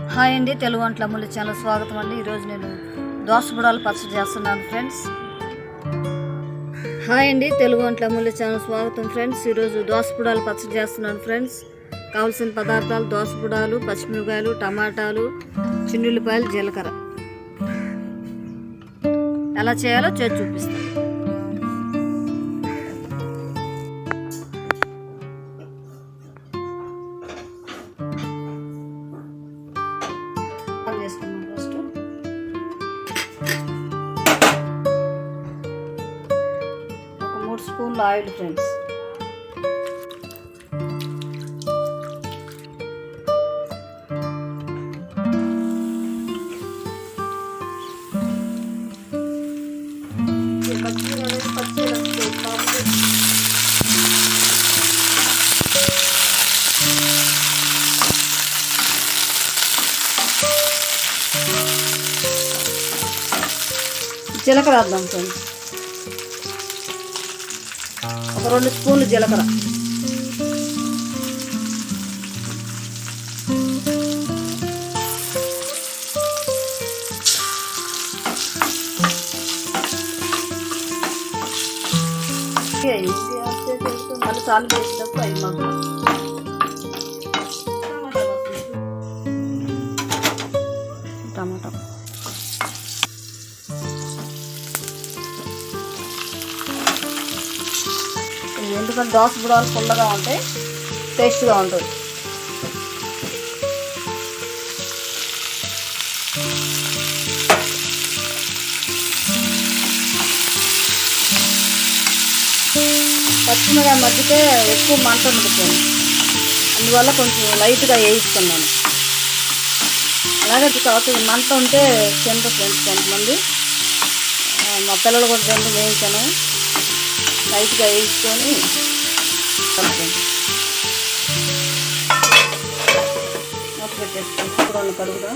Hi అండి, తెలుగు వంటల అమూల్య channel స్వాగతం అండి. ఈరోజు నేను దోసబుడాలు పచ్చడి చేస్తున్నాను ఫ్రెండ్స్. హాయ్ అండి, తెలుగు వంటల అమూల్య ఛానల్ స్వాగతం ఫ్రెండ్స్. ఈరోజు దోసబుడాలు పచ్చడి చేస్తున్నాను ఫ్రెండ్స్. కావాల్సిన పదార్థాలు: దోసబుడాలు, పచ్చిమిరపకాయలు, టమాటాలు, చిన్నుల్లిపాయలు, జీలకర్ర. ఎలా చేయాలో చేసి చూపిస్తాను. వేసుకున్నాం ఫస్ట్. ఒక 3 స్పూన్లు ఆయిల్ ఫ్రెండ్స్. జీలకర్ర వేద్దాం ఫ్రెండ్స్. ఒక 2 స్పూన్లు జీలకర్ర. మళ్ళీ చాలు వేసేటప్పుడు అవి మాకు టమాటా ఎందుకంటే దోసబుడాలు పుల్లగా ఉంటాయి, టేస్ట్గా ఉంటుంది. పచ్చిమిరపకాయ మధ్యకే ఎక్కువ మంట ఉంటుంది, అందువల్ల కొంచెం లైట్గా వేయిస్తున్నాను. అలాగే తర్వాత మంట ఉంటే తింట ఫ్రెండ్స్ కొంతమంది. మా పిల్లలు కూడా తింటూ వేయించాను. లైట్గా వేసుకొని మూత పెట్టేస్తాను. అప్పుడు కడుగుదా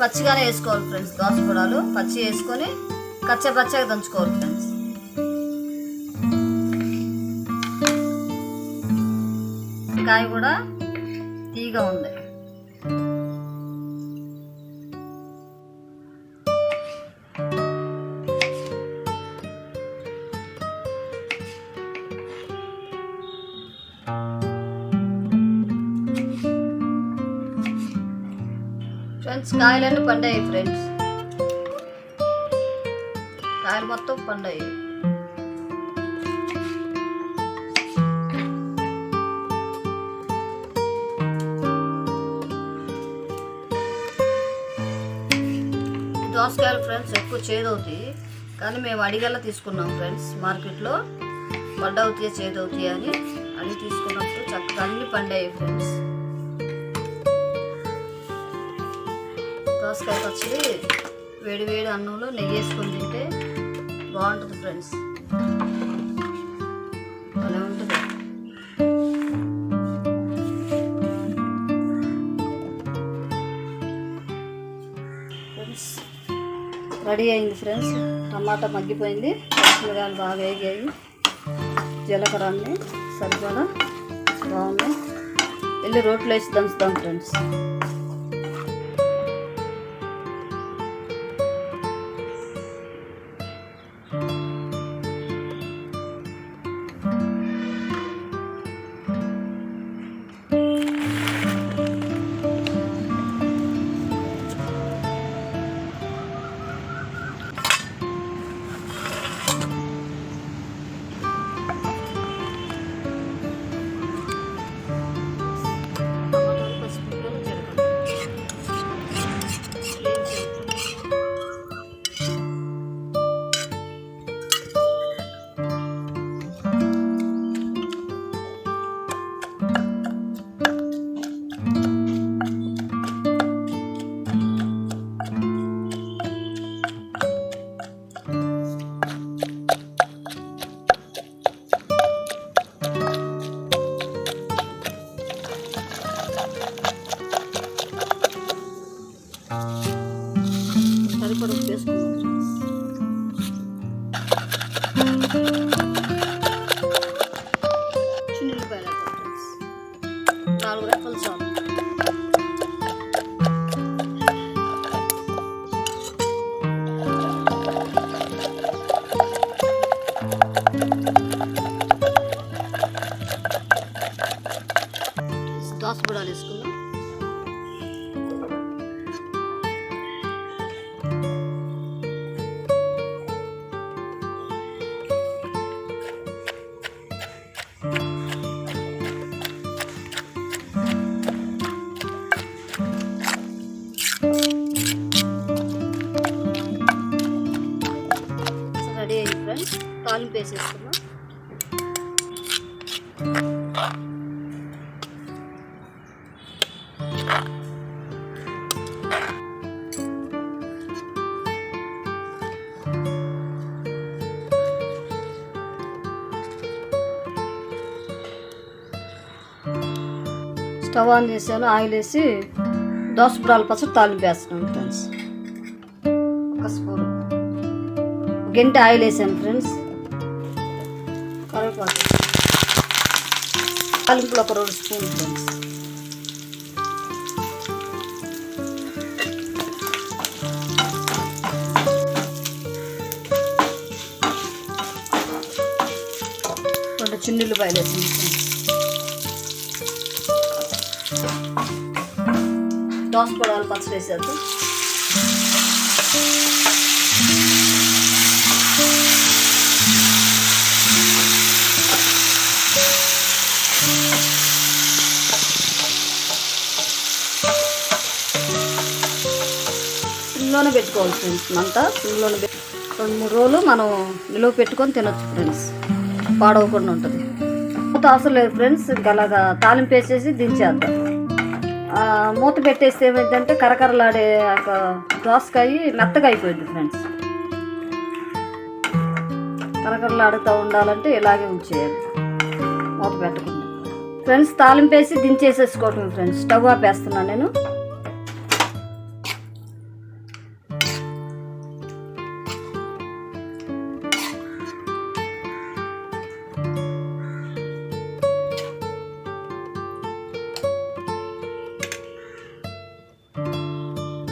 పచ్చిగానే వేసుకోవాలి ఫ్రెండ్స్. దోసబుడాలు పచ్చి వేసుకొని పచ్చగా దంచుకోవాలి ఫ్రెండ్స్. కాయ కూడా తీగా ఉంది. ఫ్రెండ్స్ కాయలన్నీ పండాయి ఫ్రెండ్స్. కాయలు మొత్తం పండాయి. దోసకాయలు ఫ్రెండ్స్ ఎక్కువ చేదవుతాయి, కానీ మేము అడిగల్లా తీసుకున్నాం ఫ్రెండ్స్. మార్కెట్లో వడ్డవుతాయి చేదవుతాయి అని అడిగి తీసుకున్నప్పుడు చక్కగా అన్ని పండాయి ఫ్రెండ్స్. దోసకాయ పచ్చడి వేడి వేడి అన్నంలో నెయ్యి వేసుకొని తింటే బాగుంటుంది ఫ్రెండ్స్. అలా ఉంటుంది. ఫ్రెండ్స్ రెడీ అయింది ఫ్రెండ్స్. టమాటా మగ్గిపోయింది, పచ్చిమిరపకాయలు బాగా వేగాయి, జీలకర్ర అన్నీ సరిపడా బాగున్నాయి. వెళ్ళి రోట్లో వేసి దంచుతాం ఫ్రెండ్స్. 4 రెక్కలు చాలు. దోసబుడాలు వేసుకుందాం. రెడీ అయింది ఫ్రెండ్స్. తాలింపు వేసేసుకున్నాం. స్టవ్ ఆన్ చేశాను. ఆయిల్ వేసి దోసబుడాల పచ్చడి తాలింపు వేస్తున్నాను ఫ్రెండ్స్. ఒక స్పూన్ గంట ఆయిల్ వేసాను ఫ్రెండ్స్. కరివేపాకు తాలింపులో ఒక 2 స్పూన్లు ఫ్రెండ్స్. రెండు చిన్నుల్లిపాయలు వేసాను ఫ్రెండ్స్. దోసబుడాల పచ్చడి వేసేద్దాం. సిమ్లోనే పెట్టుకోవాలి ఫ్రెండ్స్. మంట సిమ్లోనే 2-3 రోజులు మనం నిలువ పెట్టుకొని తినొచ్చు ఫ్రెండ్స్. పాడవకుండా ఉంటుంది. మూత అవసరం లేదు ఫ్రెండ్స్. ఇంకా అలాగా తాలింపు వేసేసి దించేద్దాం. మూత పెట్టేస్తే ఏమైందంటే కరకరలాడే దోసకాయ మెత్తగా అయిపోయింది ఫ్రెండ్స్. కరకరలాడుతూ ఉండాలంటే ఇలాగే ఉంచేయాలి మూత పెట్టకుండా ఫ్రెండ్స్. తాలింపు వేసి దించేసేసుకోవటం ఫ్రెండ్స్. స్టవ్ ఆపేస్తున్నాను నేను.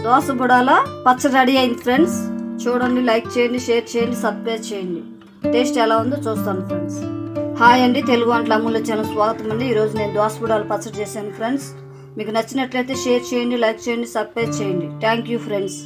దోసబుడాల పచ్చడి రెడీ అయింది ఫ్రెండ్స్. చూడండి, లైక్ చేయండి, షేర్ చేయండి, సబ్స్క్రైబ్ చేయండి. టేస్ట్ ఎలా ఉందో చూస్తాను ఫ్రెండ్స్. హాయ్ అండి, తెలుగు వంటల అమూల్య ఛానల్ స్వాగతం అండి. ఈరోజు నేను దోసబుడాల పచ్చడి చేశాను ఫ్రెండ్స్. మీకు నచ్చినట్లయితే షేర్ చేయండి, లైక్ చేయండి, సబ్స్క్రైబ్ చేయండి. Thank you friends.